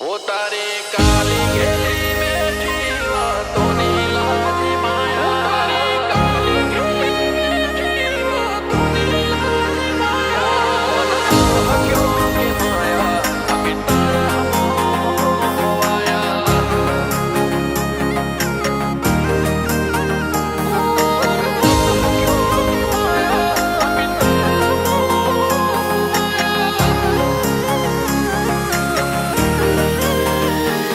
वो तारी काली गेली मेठी वातोनी लाजी माया तारी काली गेली मेठी वातोनी लाजी माया क्यों के माया अभी तारा मोहवाया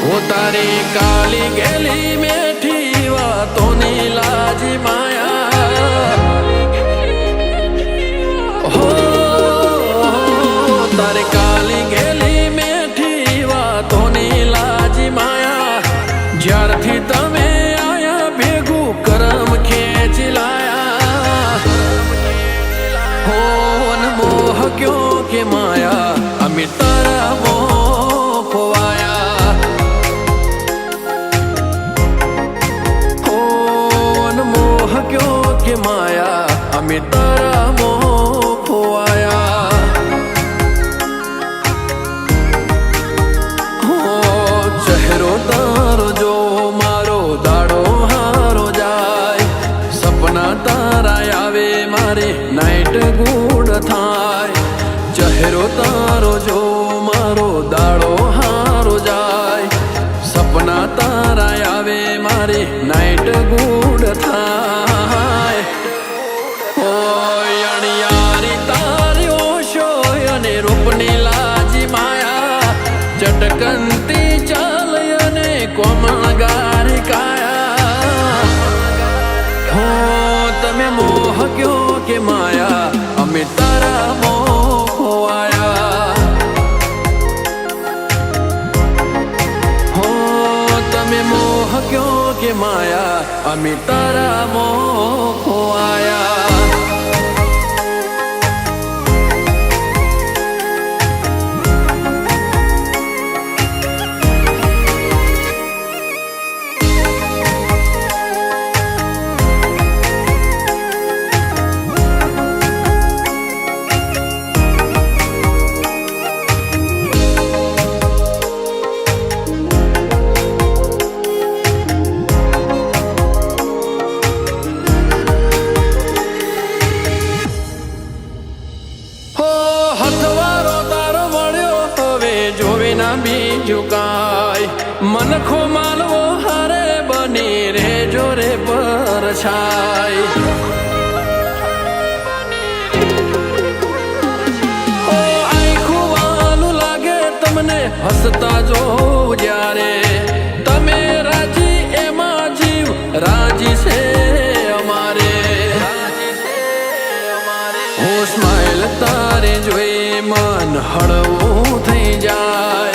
वो तारी काली गेली मेठी वातोनी लाजी माया हो तारी काली गेली मेठी वातोनी लाजी माया ज्यारथी तमे आया भेगू करम खेंची लाया हो अनमोह क्यों के माया अमी तारा मोह खोवाया क्यों के माया अमी तारा मोह खोवाया हो चेहरो तारो जो मारो दाड़ो हारो जाए सपना तारा आवे मारे नाइट गुड थाय चेहरो तारो जो मारो दाड़ो हारो जाए सपना तारा आवे मारे नाइट गुड थाय चटकंती चालयने कोमलगार काया हो तमे मोह क्यों के माया अमी तारा मोह खोवाया हो तमे मोह क्यों के माया अमी तारा मोह खोवाया बीजू काय मनखो मालवो हारे बनी रे जोरे पर छाई ओ आँखों वालू लागे तमने हसता जो जारे तमे राजी एमा जीव राजी से अमारे हो स्माइल तारे जोई मन हड़वो थई जाए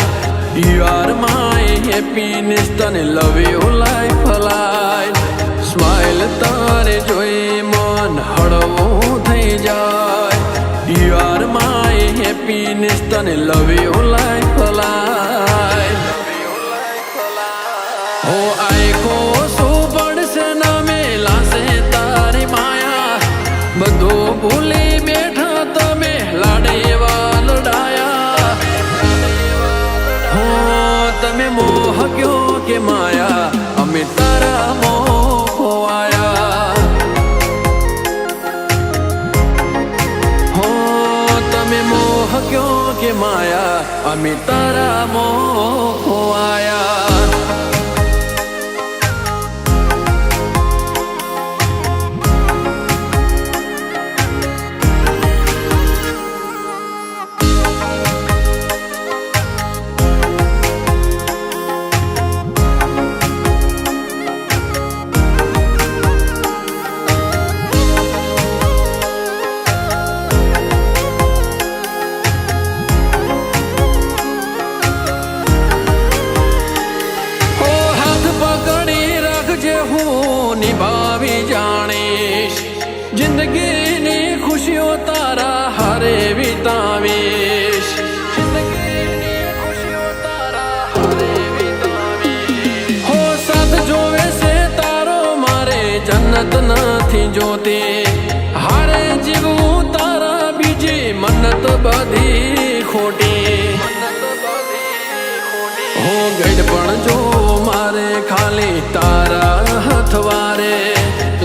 You are my happiness tane love you life alive Smile tare joy man hadavo thai jay You are my happiness tane love you life alive ho ai ko so bad se na mela se tari maya badho bhuli betha tame lade wal daya तमे मोह क्यों के माया अमी तारा मोह खोवाया हो तमे मोह क्यों के माया अमी तारा मोह खोवाया निभावी जानीश जिंदगी नी खुशियों तारा हरे वितावीश जिंदगी नी खुशियों तारा हरे वितावीश हो साथ जोवे से तारो मारे जन्नत नथी जोते हारे जीवू तारा बीजी मन्नत बधी खोटी હો ગડપણ જો મારે ખાલી તારા હથવારે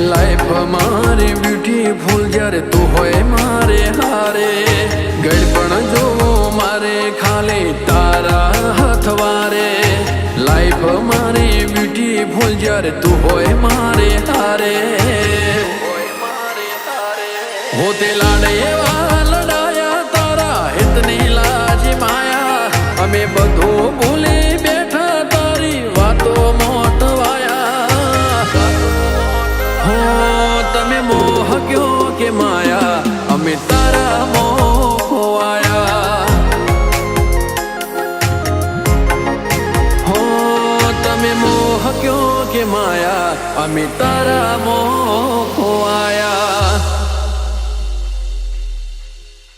લાઈફ મારી બ્યુટીફુલ જ્યારે તું હોય મારે હારે ગડપણ જો મારે ખાલી તારા હથવારે લાઈફ મારી બ્યુટીફુલ જ્યારે તું હોય મારે હારે હોતે લાડ એવા લડાયા તારા હિતની લાજ માયા અમે બધું ભૂલી બેઠા તારી વાતો મોટવાયા હો તમે મોહ કયો કે માયા અમે તારા મોહ ખોવાયા હો તમે મોહ કયો કે માયા અમે તારા મોહ